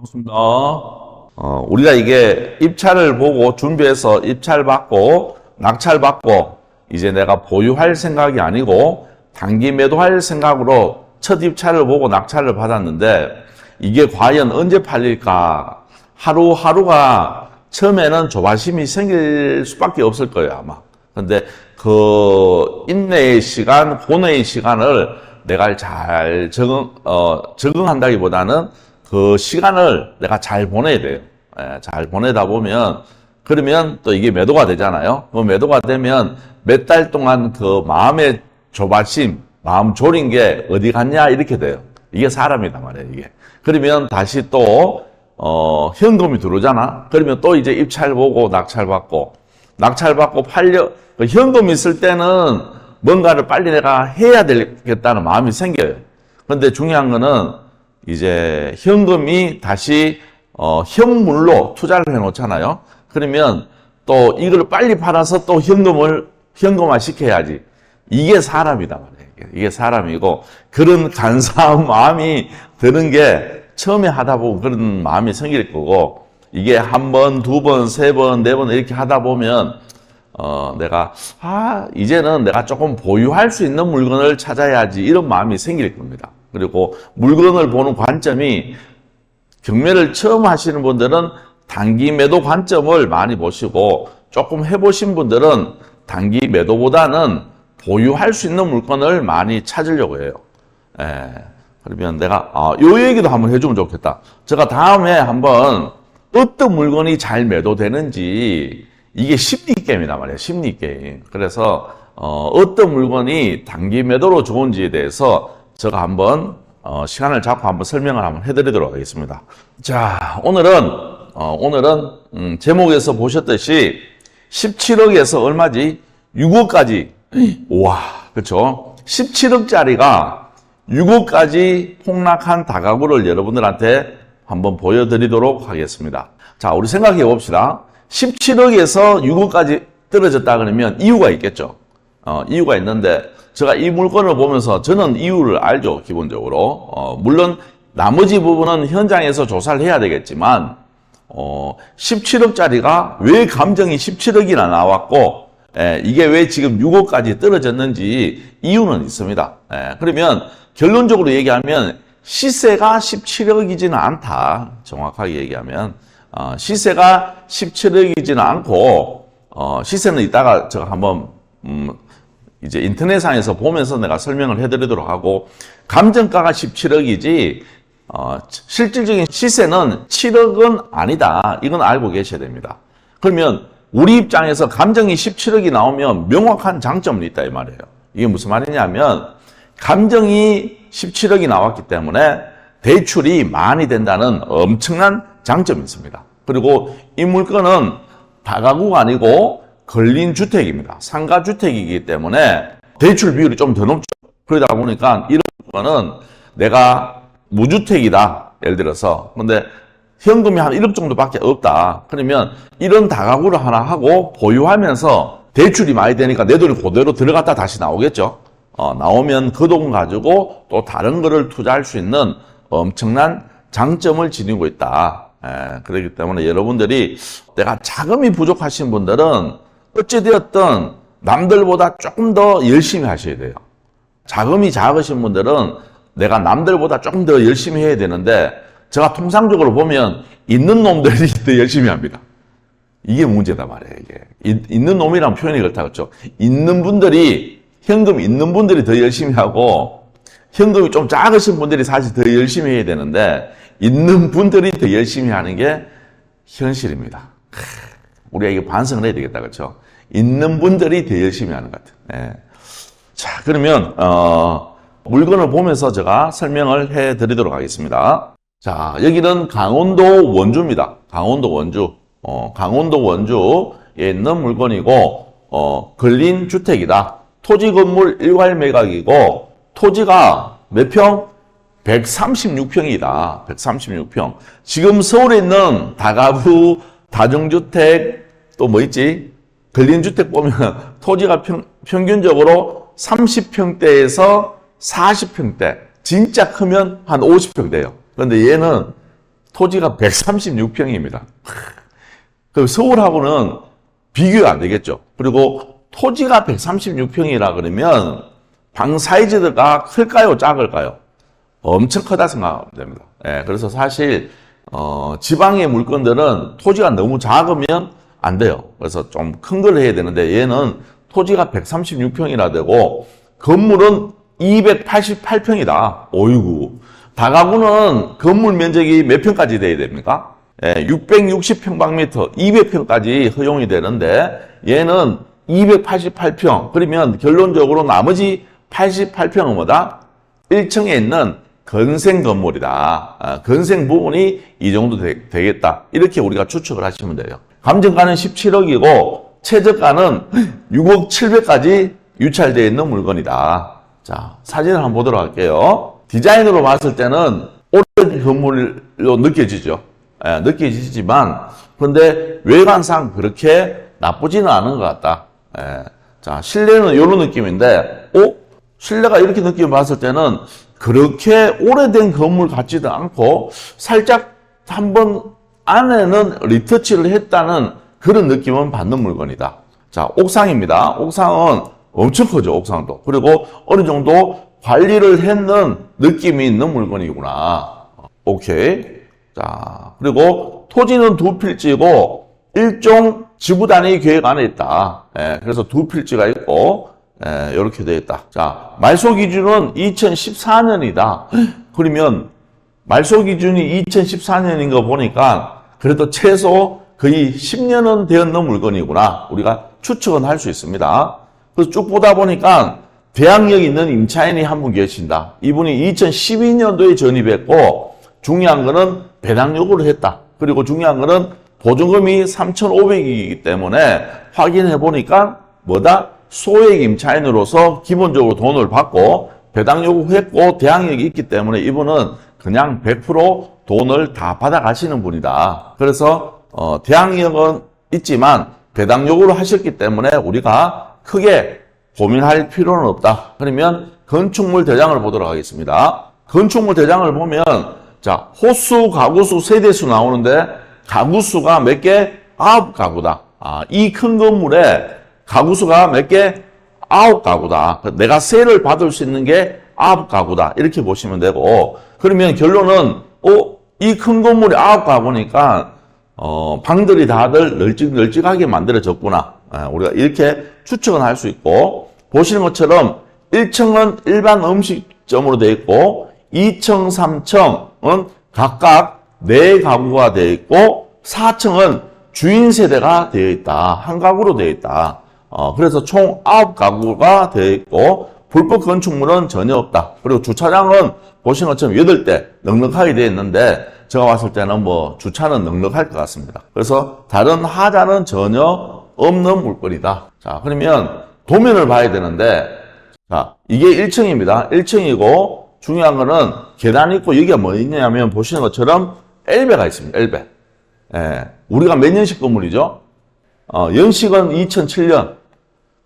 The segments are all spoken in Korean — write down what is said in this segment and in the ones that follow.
반갑습니다. 우리가 이게 입찰을 보고 준비해서 입찰 받고 낙찰 받고 이제 내가 보유할 생각이 아니고 단기 매도할 생각으로 첫 입찰을 보고 낙찰을 받았는데 이게 과연 언제 팔릴까? 하루하루가 처음에는 조바심이 생길 수밖에 없을 거예요, 아마. 근데 그 인내의 시간, 고뇌의 시간을 내가 잘 적응한다기보다는 그 시간을 내가 잘 보내야 돼요. 잘 보내다 보면, 그러면 또 이게 매도가 되잖아요. 그 매도가 되면 몇 달 동안 그 마음의 조바심, 마음 졸인 게 어디 갔냐, 이렇게 돼요. 이게 사람이단 말이에요, 이게. 그러면 다시 또, 현금이 들어오잖아? 그러면 또 이제 입찰 보고 낙찰 받고 그 현금 있을 때는 뭔가를 빨리 내가 해야 되겠다는 마음이 생겨요. 그런데 중요한 거는 이제 현금이 다시 현물로 투자를 해 놓잖아요. 그러면 또 이걸 빨리 팔아서 또 현금화 시켜야지. 이게 사람이다 말이에요. 이게 사람이고 그런 간사한 마음이 드는 게 처음에 하다 보면 그런 마음이 생길 거고 이게 한 번, 두 번, 세 번, 네 번 이렇게 하다 보면 내가 이제는 내가 조금 보유할 수 있는 물건을 찾아야지 이런 마음이 생길 겁니다. 그리고 물건을 보는 관점이 경매를 처음 하시는 분들은 단기 매도 관점을 많이 보시고 조금 해보신 분들은 단기 매도보다는 보유할 수 있는 물건을 많이 찾으려고 해요. 그러면 내가 요 얘기도 한번 해주면 좋겠다. 제가 다음에 한번 어떤 물건이 잘 매도되는지 이게 심리게임이란 말이에요. 심리게임. 그래서 어떤 물건이 단기 매도로 좋은지에 대해서 제가 한번 시간을 잡고 한번 설명을 한번 해드리도록 하겠습니다. 자, 오늘은 제목에서 보셨듯이 17억에서 얼마지? 6억까지. 우와, 그렇죠? 17억짜리가 6억까지 폭락한 다가구를 여러분들한테 한번 보여드리도록 하겠습니다. 자, 우리 생각해 봅시다. 17억에서 6억까지 떨어졌다 그러면 이유가 있겠죠. 이유가 있는데 제가 이 물건을 보면서 저는 이유를 알죠, 기본적으로. 물론 나머지 부분은 현장에서 조사를 해야 되겠지만 17억짜리가 왜 감정이 17억이나 나왔고 이게 왜 지금 6억까지 떨어졌는지 이유는 있습니다. 그러면 결론적으로 얘기하면 시세가 17억이지는 않다. 정확하게 얘기하면 시세가 17억이지는 않고 시세는 이따가 제가 한번 이제 인터넷상에서 보면서 내가 설명을 해드리도록 하고 감정가가 17억이지 실질적인 시세는 7억은 아니다. 이건 알고 계셔야 됩니다. 그러면 우리 입장에서 감정이 17억이 나오면 명확한 장점은 있다 이 말이에요. 이게 무슨 말이냐면 감정이 17억이 나왔기 때문에 대출이 많이 된다는 엄청난 장점이 있습니다. 그리고 이 물건은 다가구가 아니고 근린 주택입니다. 상가 주택이기 때문에 대출 비율이 좀 더 높죠. 그러다 보니까 이런 물건은 내가 무주택이다. 예를 들어서. 근데 현금이 한 1억 정도밖에 없다. 그러면 이런 다가구를 하나 하고 보유하면서 대출이 많이 되니까 내 돈이 그대로 들어갔다 다시 나오겠죠. 나오면 그 돈 가지고 또 다른 거를 투자할 수 있는 엄청난 장점을 지니고 있다. 그렇기 때문에 여러분들이 내가 자금이 부족하신 분들은 어찌되었든 남들보다 조금 더 열심히 하셔야 돼요. 자금이 작으신 분들은 내가 남들보다 조금 더 열심히 해야 되는데 제가 통상적으로 보면 있는 놈들이 더 열심히 합니다. 이게 문제다 말이에요. 이게 있는 놈이란 표현이 그렇다 그렇죠. 있는 분들이 현금 있는 분들이 더 열심히 하고 현금이 좀 작으신 분들이 사실 더 열심히 해야 되는데 있는 분들이 더 열심히 하는 게 현실입니다. 우리가 이거 반성을 해야 되겠다 그렇죠. 있는 분들이 더 열심히 하는 것 같아요. 자, 그러면 물건을 보면서 제가 설명을 해드리도록 하겠습니다. 자, 여기는 강원도 원주입니다. 강원도 원주. 강원도 원주에 있는 물건이고 근린 주택이다. 토지 건물 일괄 매각이고 토지가 몇 평? 136평이다. 136평. 지금 서울에 있는 다가구, 다중주택 또 뭐 있지? 근린주택 보면 토지가 평균적으로 30평대에서 40평대. 진짜 크면 한 50평 돼요. 그런데 얘는 토지가 136평입니다. 그 서울하고는 비교가 안 되겠죠. 그리고 토지가 136평이라 그러면 방 사이즈가 클까요? 작을까요? 엄청 크다 생각하면 됩니다. 예, 그래서 사실 지방의 물건들은 토지가 너무 작으면 안 돼요. 그래서 좀 큰 걸 해야 되는데 얘는 토지가 136평이나 되고 건물은 288평이다. 어이구. 다가구는 건물 면적이 몇 평까지 돼야 됩니까? 예, 660평방미터, 200평까지 허용이 되는데 얘는 288평. 그러면 결론적으로 나머지 88평은 뭐다? 1층에 있는 건생 건물이다. 건생 부분이 이 정도 되겠다. 이렇게 우리가 추측을 하시면 돼요. 감정가는 17억이고 최저가는 6억 7백까지 유찰되어 있는 물건이다. 자, 사진을 한번 보도록 할게요. 디자인으로 봤을 때는 오래된 건물로 느껴지죠. 예, 느껴지지만 근데 외관상 그렇게 나쁘지는 않은 것 같다. 예, 자, 실내는 이런 느낌인데 실내가 이렇게 느낌 봤을 때는 그렇게 오래된 건물 같지도 않고 살짝 한번 안에는 리터치를 했다는 그런 느낌은 받는 물건이다. 자, 옥상입니다. 옥상은 엄청 크죠, 옥상도. 그리고 어느 정도 관리를 했는 느낌이 있는 물건이구나. 오케이. 자, 그리고 토지는 두 필지고 일종 지구단위 계획 안에 있다. 예, 그래서 두 필지가 있고 이렇게 되어 있다. 자, 말소 기준은 2014년이다. 그러면 말소 기준이 2014년인 거 보니까 그래도 최소 거의 10년은 되었는 물건이구나. 우리가 추측은 할 수 있습니다. 그래서 쭉 보다 보니까 대항력이 있는 임차인이 한 분 계신다. 이분이 2012년도에 전입했고 중요한 거는 배당 요구를 했다. 그리고 중요한 거는 보증금이 3,500이기 때문에 확인해 보니까 뭐다? 소액 임차인으로서 기본적으로 돈을 받고 배당 요구했고 대항력이 있기 때문에 이분은 그냥 100% 돈을 다 받아가시는 분이다. 그래서 대항력은 있지만 배당 요구를 하셨기 때문에 우리가 크게 고민할 필요는 없다. 그러면 건축물 대장을 보도록 하겠습니다. 건축물 대장을 보면 자, 호수, 가구수, 세대수 나오는데 가구수가 몇 개? 9가구다. 이 큰 건물에 가구수가 몇 개? 9가구다. 내가 세를 받을 수 있는 게 9가구다. 이렇게 보시면 되고 그러면 결론은 이 큰 건물이 9가구니까 방들이 다들 널찍널찍하게 만들어졌구나. 우리가 이렇게 추측은 할 수 있고 보시는 것처럼 1층은 일반 음식점으로 되어 있고 2층, 3층은 각각 4가구가 되어 있고 4층은 주인 세대가 되어 있다. 한 가구로 되어 있다. 그래서 총 9가구가 되어 있고 불법 건축물은 전혀 없다. 그리고 주차장은 보시는 것처럼 8대 넉넉하게 되어 있는데 제가 봤을 때는 뭐 주차는 넉넉할 것 같습니다. 그래서 다른 하자는 전혀 없는 물건이다. 자, 그러면 도면을 봐야 되는데 자, 이게 1층입니다. 1층이고 중요한 거는 계단 있고 여기가 뭐 있냐면 보시는 것처럼 엘베가 있습니다. 엘베. 예, 우리가 몇 년식 건물이죠? 연식은 2007년.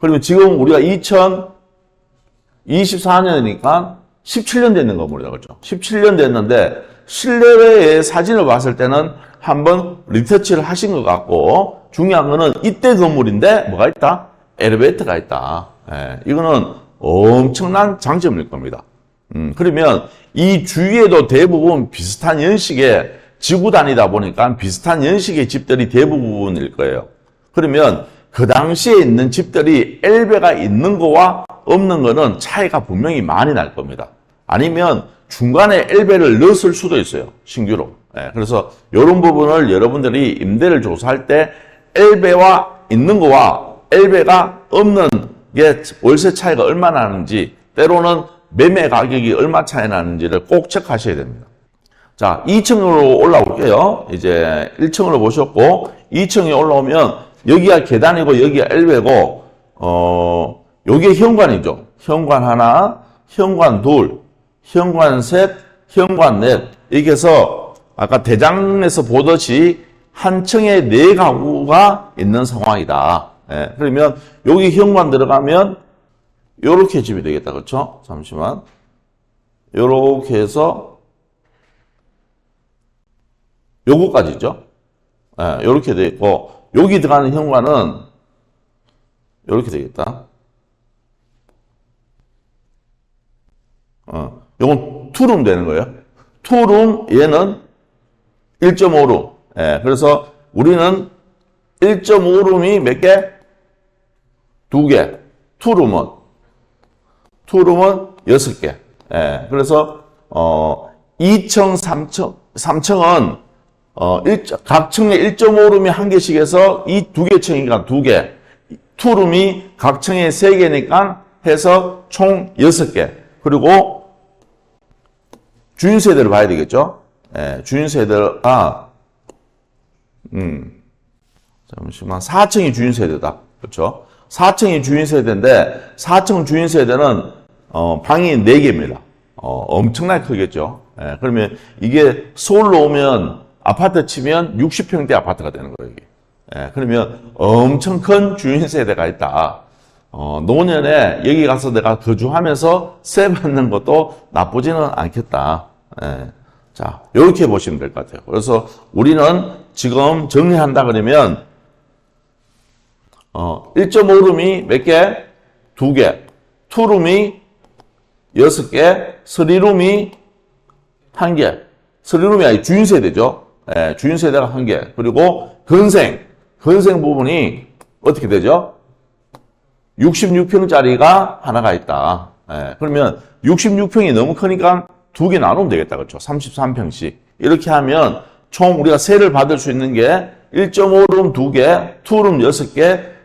그러면 지금 우리가 2024년이니까 17년 됐는 건물이죠. 그렇죠? 17년 됐는데 실내외의 사진을 봤을 때는 한번 리터치를 하신 것 같고 중요한 거는 이때 건물인데 뭐가 있다? 엘리베이터가 있다. 예, 이거는 엄청난 장점일 겁니다. 그러면 이 주위에도 대부분 비슷한 연식의 지구 단위다 보니까 비슷한 연식의 집들이 대부분일 거예요. 그러면 그 당시에 있는 집들이 엘베가 있는 거와 없는 거는 차이가 분명히 많이 날 겁니다. 아니면 중간에 엘베를 넣었을 수도 있어요. 신규로. 예, 그래서 이런 부분을 여러분들이 임대를 조사할 때 엘베와 있는 거와 엘베가 없는 게 월세 차이가 얼마나 나는지 때로는 매매 가격이 얼마 차이 나는지를 꼭 체크하셔야 됩니다. 자, 2층으로 올라올게요. 이제 1층으로 보셨고 2층에 올라오면 여기가 계단이고 여기가 엘베고 여기에 현관이죠. 현관 하나, 현관 둘, 현관 셋, 현관 넷. 이렇게 해서 아까 대장에서 보듯이 한 층에 4가구가 있는 상황이다. 예, 그러면 여기 현관 들어가면 요렇게 집이 되겠다. 그렇죠? 잠시만. 요렇게 해서 요거까지 있죠. 예, 요렇게 돼 있고, 여기 들어가는 현관은 요렇게 되겠다. 요건 투룸 되는 거예요. 투룸, 얘는 1.5룸. 예, 그래서 우리는 1.5룸이 몇 개? 2개. 투룸은 6개. 예, 그래서, 2층, 3층은, 각 층에 1.5룸이 1개씩 해서 이 2개 층이니까 2개. 투룸이 각 층에 3개니까 해서 총 6개. 그리고 주인 세대를 봐야 되겠죠? 예, 주인 세대가, 잠시만, 4층이 주인 세대다. 그렇죠? 4층이 주인 세대인데, 4층 주인 세대는, 방이 4개입니다. 엄청나게 크겠죠? 예, 그러면 이게 서울로 오면 아파트 치면 60평대 아파트가 되는 거예요, 이게. 예, 그러면 엄청 큰 주인 세대가 있다. 노년에 여기 가서 내가 거주하면서 세 받는 것도 나쁘지는 않겠다. 예. 자, 이렇게 보시면 될 것 같아요. 그래서 우리는 지금 정리한다 그러면, 1.5룸이 몇 개? 2개. 투룸이 6개. 3룸이 1개. 3룸이 아니 주인 세대죠. 예, 주인 세대가 1개. 그리고 건생 부분이 어떻게 되죠? 66평짜리가 하나가 있다. 예, 그러면 66평이 너무 크니까 2개 나누면 되겠다. 그렇죠? 33평씩. 이렇게 하면 총 우리가 세를 받을 수 있는 게 1.5룸 2개, 투룸 6개,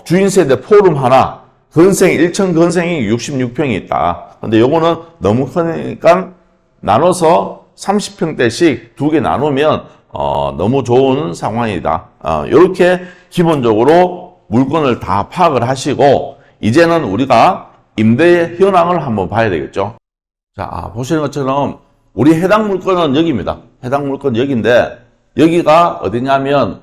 주인 세대 포룸 하나, 건생 1층 건생이 66평이 있다. 근데 요거는 너무 크니까 나눠서 30평대씩 2개 나누면 너무 좋은 상황이다. 이렇게 기본적으로 물건을 다 파악을 하시고 이제는 우리가 임대 현황을 한번 봐야 되겠죠. 자, 보시는 것처럼 우리 해당 물건은 여기입니다. 해당 물건 여기인데 여기가 어디냐면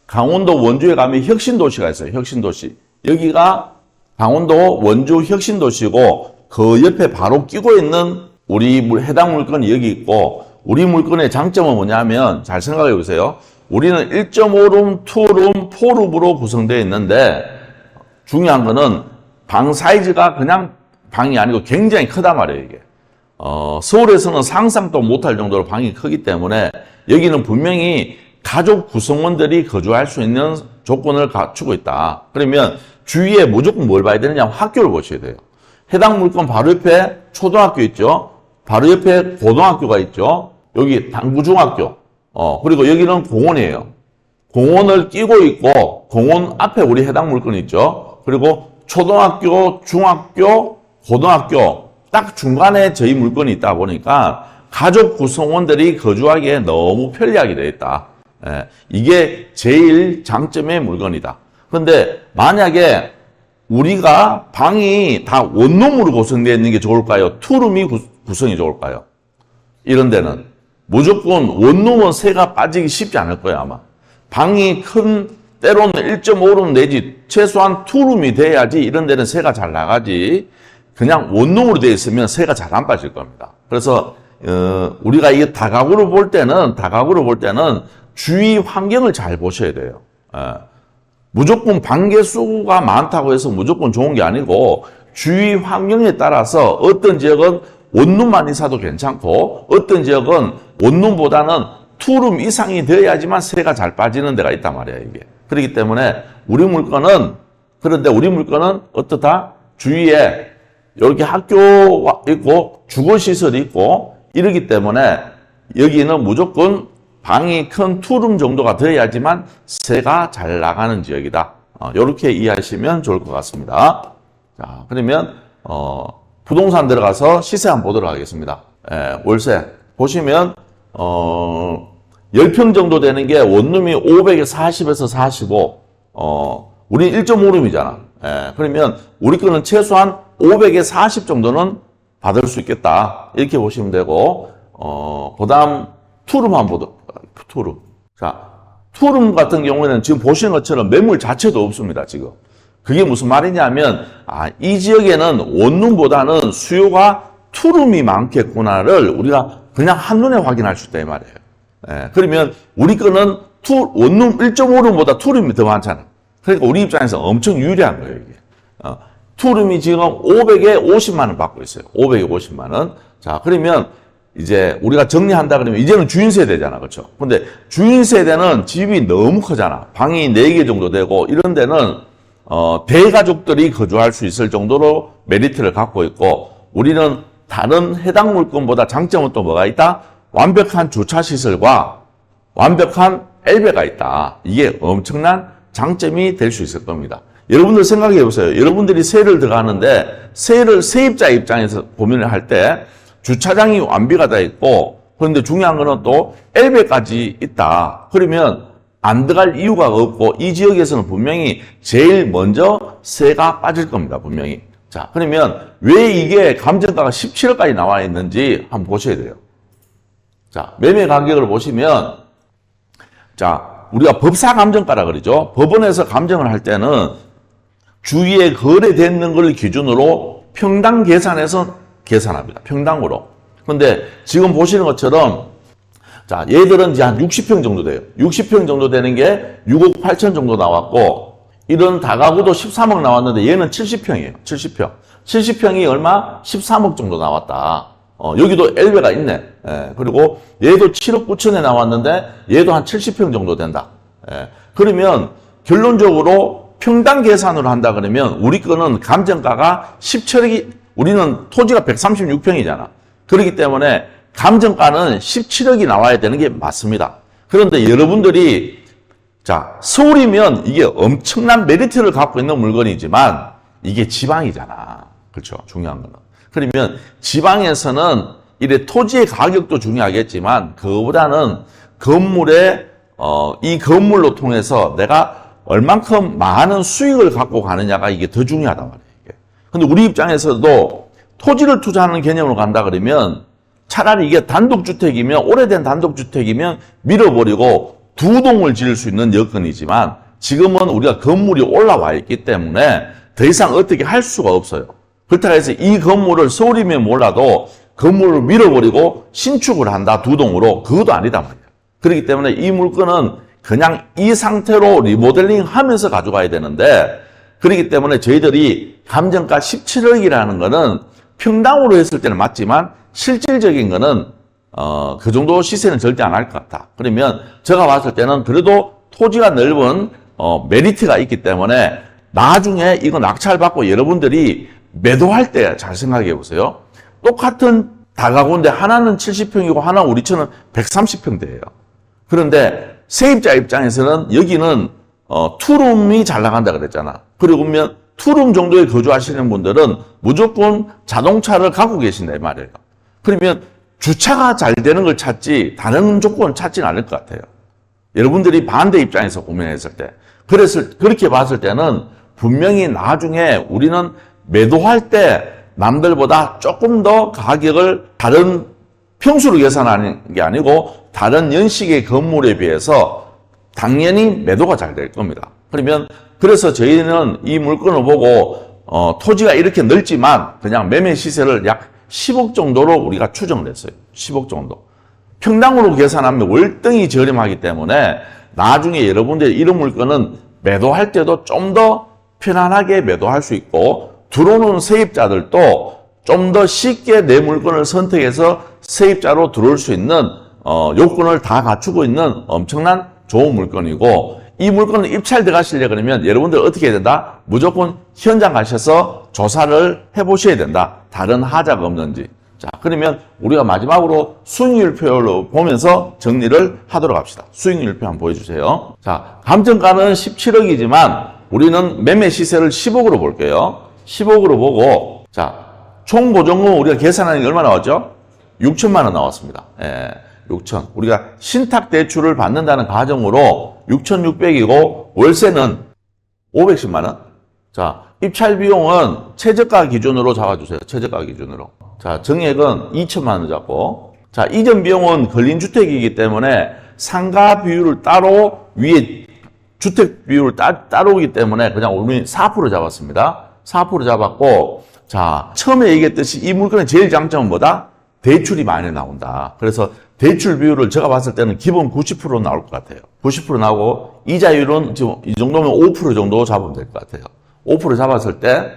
강원도 원주에 가면 혁신도시가 있어요. 혁신도시. 여기가 강원도 원주 혁신도시고 그 옆에 바로 끼고 있는 우리 해당 물건이 여기 있고 우리 물건의 장점은 뭐냐면 잘 생각해 보세요. 우리는 1.5룸, 2룸, 4룸으로 구성되어 있는데 중요한 거는 방 사이즈가 그냥 방이 아니고 굉장히 크단 말이에요, 이게. 서울에서는 상상도 못할 정도로 방이 크기 때문에 여기는 분명히 가족 구성원들이 거주할 수 있는 조건을 갖추고 있다. 그러면 주위에 무조건 뭘 봐야 되느냐? 학교를 보셔야 돼요. 해당 물건 바로 옆에 초등학교 있죠? 바로 옆에 고등학교가 있죠? 여기 당구중학교. 그리고 여기는 공원이에요. 공원을 끼고 있고, 공원 앞에 우리 해당 물건이 있죠? 그리고 초등학교, 중학교, 고등학교, 딱 중간에 저희 물건이 있다 보니까 가족 구성원들이 거주하기에 너무 편리하게 되어 있다. 예, 이게 제일 장점의 물건이다. 근데 만약에 우리가 방이 다 원룸으로 구성되어 있는 게 좋을까요? 투룸이 구성이 좋을까요? 이런 데는 무조건 원룸은 새가 빠지기 쉽지 않을 거예요, 아마. 방이 큰 때로는 1.5룸 내지 최소한 투룸이 돼야지 이런 데는 새가 잘 나가지 그냥 원룸으로 되어 있으면 새가 잘 안 빠질 겁니다. 그래서 우리가 이 다가구로 볼 때는 주위 환경을 잘 보셔야 돼요. 무조건 방 개수가 많다고 해서 무조건 좋은 게 아니고 주위 환경에 따라서 어떤 지역은 원룸만 있어도 괜찮고 어떤 지역은 원룸보다는 투룸 이상이 되어야지만 새가 잘 빠지는 데가 있단 말이에요, 이게. 그렇기 때문에 그런데 우리 물건은 어떻다? 주위에 이렇게 학교가 있고 주거시설이 있고 이러기 때문에 여기는 무조건 방이 큰 투룸 정도가 되어야지만 새가 잘 나가는 지역이다. 이렇게 이해하시면 좋을 것 같습니다. 자, 그러면 부동산 들어가서 시세 한번 보도록 하겠습니다. 월세 보시면 10평 정도 되는 게 원룸이 500에 40에서 45 우리 1.5룸이잖아. 그러면 우리 거는 최소한 500에 40 정도는 받을 수 있겠다. 이렇게 보시면 되고 그 다음 투룸 한번 보도록 투룸. 자, 투룸 같은 경우에는 지금 보시는 것처럼 매물 자체도 없습니다, 지금. 그게 무슨 말이냐면, 이 지역에는 원룸보다는 수요가 투룸이 많겠구나를 우리가 그냥 한눈에 확인할 수 있다, 이 말이에요. 그러면 우리 거는 원룸 1.5룸보다 투룸이 더 많잖아. 그러니까 우리 입장에서 엄청 유리한 거예요, 이게. 투룸이 지금 500에 50만 원 받고 있어요. 500에 50만 원. 자, 그러면 이제 우리가 정리한다 그러면 이제는 주인 세대잖아. 그렇죠? 근데 주인 세대는 집이 너무 크잖아. 방이 4개 정도 되고 이런 데는 대가족들이 거주할 수 있을 정도로 메리트를 갖고 있고 우리는 다른 해당 물건보다 장점은 또 뭐가 있다? 완벽한 주차 시설과 완벽한 엘베가 있다. 이게 엄청난 장점이 될 수 있을 겁니다. 여러분들 생각해 보세요. 여러분들이 세를 들어가는데 세입자 입장에서 고민을 할 때 주차장이 완비가 돼 있고 그런데 중요한 거는 또 엘베까지 있다. 그러면 안 들어갈 이유가 없고 이 지역에서는 분명히 제일 먼저 세가 빠질 겁니다. 분명히. 자, 그러면 왜 이게 감정가가 17억까지 나와 있는지 한번 보셔야 돼요. 자, 매매 가격을 보시면 자, 우리가 법사 감정가라 그러죠. 법원에서 감정을 할 때는 주위에 거래되는 걸 기준으로 평당 계산해서 계산합니다. 평당으로. 근데 지금 보시는 것처럼 자, 얘들은 이제 한 60평 정도 돼요. 60평 정도 되는 게 6억 8천 정도 나왔고 이런 다가구도 13억 나왔는데 얘는 70평이에요. 70평. 70평이 얼마? 13억 정도 나왔다. 여기도 엘베가 있네. 그리고 얘도 7억 9천에 나왔는데 얘도 한 70평 정도 된다. 그러면 결론적으로 평당 계산으로 한다 그러면 우리 거는 감정가가 17억이 우리는 토지가 136평이잖아. 그렇기 때문에 감정가는 17억이 나와야 되는 게 맞습니다. 그런데 여러분들이 자, 서울이면 이게 엄청난 메리트를 갖고 있는 물건이지만 이게 지방이잖아. 그렇죠? 중요한 거는. 그러면 지방에서는 이래 토지의 가격도 중요하겠지만 그거보다는 건물의 이 건물로 통해서 내가 얼만큼 많은 수익을 갖고 가느냐가 이게 더 중요하단 말이에요. 이게. 근데 우리 입장에서도 토지를 투자하는 개념으로 간다 그러면 차라리 이게 단독주택이면 오래된 단독주택이면 밀어버리고 두 동을 지을 수 있는 여건이지만 지금은 우리가 건물이 올라와 있기 때문에 더 이상 어떻게 할 수가 없어요. 그렇다고 해서 이 건물을 서울이면 몰라도 건물을 밀어버리고 신축을 한다 두 동으로 그것도 아니다 말이에요. 그렇기 때문에 이 물건은 그냥 이 상태로 리모델링 하면서 가져가야 되는데 그렇기 때문에 저희들이 감정가 17억이라는 거는 평당으로 했을 때는 맞지만 실질적인 거는 그 정도 시세는 절대 안 할 것 같다. 그러면 제가 봤을 때는 그래도 토지가 넓은 메리트가 있기 때문에 나중에 이거 낙찰받고 여러분들이 매도할 때 잘 생각해 보세요. 똑같은 다가구인데 하나는 70평이고 하나는 우리처럼 130평대예요. 그런데 세입자 입장에서는 여기는 투룸이 잘 나간다 그랬잖아. 그리고 보면 투룸 정도에 거주하시는 분들은 무조건 자동차를 갖고 계신다 이 말이에요. 그러면 주차가 잘 되는 걸 찾지 다른 조건을 찾지는 않을 것 같아요. 여러분들이 반대 입장에서 고민했을 때 그렇게 봤을 때는 분명히 나중에 우리는 매도할 때 남들보다 조금 더 가격을 다른 평수로 계산하는 게 아니고 다른 연식의 건물에 비해서 당연히 매도가 잘 될 겁니다. 그러면 그래서 저희는 이 물건을 보고 토지가 이렇게 넓지만 그냥 매매 시세를 약 10억 정도로 우리가 추정을 했어요. 10억 정도. 평당으로 계산하면 월등히 저렴하기 때문에 나중에 여러분들 이런 물건은 매도할 때도 좀 더 편안하게 매도할 수 있고 들어오는 세입자들도 좀 더 쉽게 내 물건을 선택해서 세입자로 들어올 수 있는 요건을 다 갖추고 있는 엄청난 좋은 물건이고 이 물건을 입찰 들어가시려 그러면 여러분들 어떻게 해야 된다? 무조건 현장 가셔서 조사를 해보셔야 된다. 다른 하자가 없는지. 자, 그러면 우리가 마지막으로 수익률표를 보면서 정리를 하도록 합시다. 수익률표 한번 보여주세요. 자, 감정가는 17억이지만 우리는 매매 시세를 10억으로 볼게요. 10억으로 보고 자, 총 보증금 우리가 계산하는 게 얼마 나왔죠? 6천만 원 나왔습니다. 6천. 우리가 신탁 대출을 받는다는 가정으로 6,600이고 월세는 510만 원. 자, 입찰 비용은 최저가 기준으로 잡아주세요. 최저가 기준으로. 자, 정액은 2천만 원 잡고. 자, 이전 비용은 걸린 주택이기 때문에 상가 비율을 따로 위에 주택 비율을 따로 오기 때문에 그냥 우리 4% 잡았습니다. 4% 잡았고 자, 처음에 얘기했듯이 이 물건의 제일 장점은 뭐다? 대출이 많이 나온다. 그래서 대출 비율을 제가 봤을 때는 기본 90% 나올 것 같아요. 90% 나오고 이자율은 지금 이 정도면 5% 정도 잡으면 될 것 같아요. 5% 잡았을 때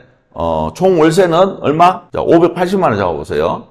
총 월세는 얼마? 자, 580만 원 잡아보세요.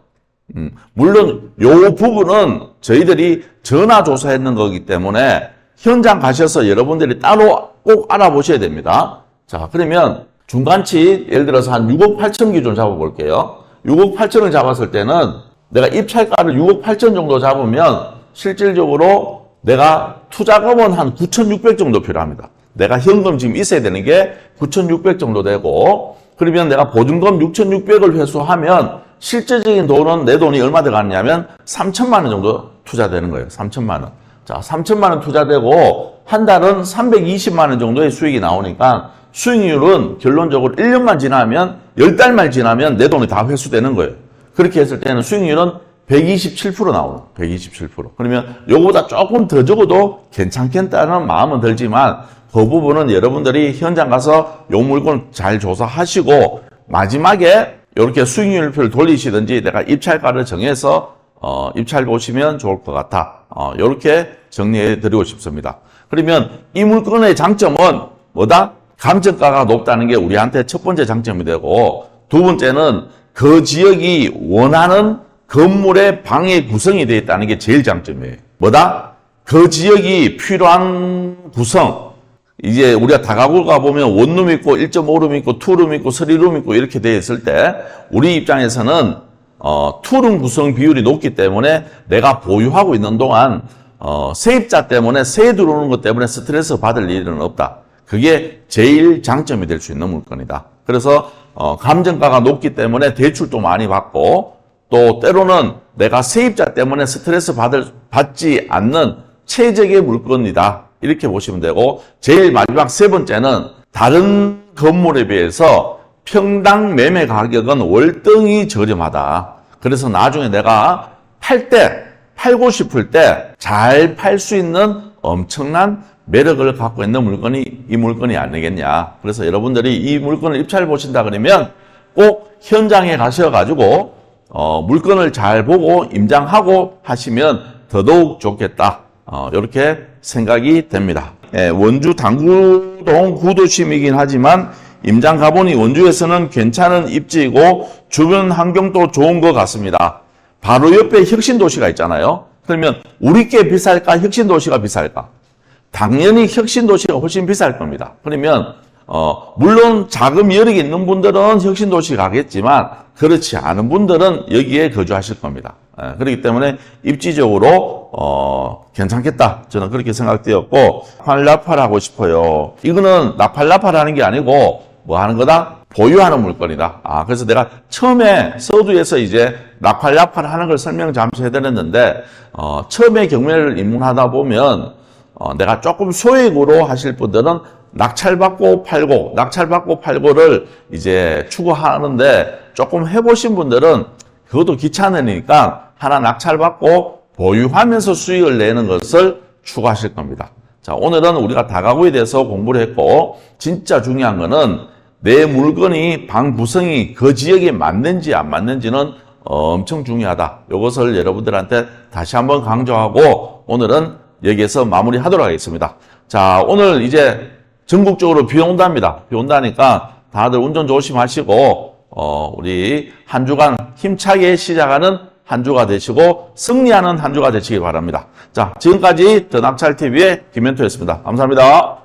물론 요 부분은 저희들이 전화조사했는 거기 때문에 현장 가셔서 여러분들이 따로 꼭 알아보셔야 됩니다. 자, 그러면 중간치 예를 들어서 한 6억 8천 기준 잡아볼게요. 6억 8천을 잡았을 때는 내가 입찰가를 6억 8천 정도 잡으면 실질적으로 내가 투자금은 한 9,600 정도 필요합니다. 내가 현금 지금 있어야 되는 게 9,600 정도 되고, 그러면 내가 보증금 6,600을 회수하면 실제적인 돈은 내 돈이 얼마 들어갔냐면 3천만 원 정도 투자되는 거예요. 3천만 원. 자, 3천만 원 투자되고 한 달은 320만 원 정도의 수익이 나오니까 수익률은 결론적으로 1년만 지나면 10달만 지나면 내 돈이 다 회수되는 거예요. 그렇게 했을 때는 수익률은 127% 나오는 127%. 그러면 요거보다 조금 더 적어도 괜찮겠다는 마음은 들지만 그 부분은 여러분들이 현장 가서 요 물건 잘 조사하시고 마지막에 이렇게 수익률표를 돌리시든지 내가 입찰가를 정해서 입찰 보시면 좋을 것 같아. 이렇게 정리해 드리고 싶습니다. 그러면 이 물건의 장점은 뭐다? 감정가가 높다는 게 우리한테 첫 번째 장점이 되고, 두 번째는 그 지역이 원하는 건물의 방의 구성이 되어 있다는 게 제일 장점이에요. 뭐다? 그 지역이 필요한 구성. 이제 우리가 다가구 가보면 원룸 있고 1.5룸 있고 2룸 있고 3룸 있고 이렇게 되어 있을 때 우리 입장에서는 투룸 구성 비율이 높기 때문에 내가 보유하고 있는 동안 세입자 때문에 세 들어오는 것 때문에 스트레스 받을 일은 없다. 그게 제일 장점이 될 수 있는 물건이다. 그래서 감정가가 높기 때문에 대출도 많이 받고, 또 때로는 내가 세입자 때문에 스트레스 받지 않는 최적의 물건이다. 이렇게 보시면 되고, 제일 마지막 세 번째는 다른 건물에 비해서 평당 매매 가격은 월등히 저렴하다. 그래서 나중에 내가 팔고 싶을 때 잘 팔 수 있는 엄청난 매력을 갖고 있는 물건이 이 물건이 아니겠냐. 그래서 여러분들이 이 물건을 입찰 보신다 그러면 꼭 현장에 가셔가지고 물건을 잘 보고 임장하고 하시면 더더욱 좋겠다. 이렇게 생각이 됩니다. 원주 당구동 구도심이긴 하지만 임장 가보니 원주에서는 괜찮은 입지이고 주변 환경도 좋은 것 같습니다. 바로 옆에 혁신도시가 있잖아요. 그러면 우리께 비쌀까 혁신도시가 비쌀까? 당연히 혁신도시가 훨씬 비쌀 겁니다. 그러면 물론 자금 여력이 있는 분들은 혁신도시 가겠지만 그렇지 않은 분들은 여기에 거주하실 겁니다. 그렇기 때문에 입지적으로 괜찮겠다. 저는 그렇게 생각되었고, 나팔하고 싶어요. 이거는 나팔하는 게 아니고 뭐 하는 거다? 보유하는 물건이다. 그래서 내가 처음에 서두에서 이제 나팔하는 걸 설명 잠시 해드렸는데, 처음에 경매를 입문하다 보면 내가 조금 소액으로 하실 분들은 낙찰받고 팔고를 이제 추구하는데, 조금 해보신 분들은 그것도 귀찮으니까 하나 낙찰받고 보유하면서 수익을 내는 것을 추구하실 겁니다. 자, 오늘은 우리가 다가구에 대해서 공부를 했고, 진짜 중요한 거는 내 물건이 방 구성이 그 지역에 맞는지 안 맞는지는 엄청 중요하다. 이것을 여러분들한테 다시 한번 강조하고 오늘은 여기에서 마무리하도록 하겠습니다. 자, 오늘 이제 전국적으로 비 온답니다. 비 온다니까 다들 운전 조심하시고 우리 한 주간 힘차게 시작하는 한 주가 되시고 승리하는 한 주가 되시기 바랍니다. 자, 지금까지 더 낙찰TV의 김현토였습니다. 감사합니다.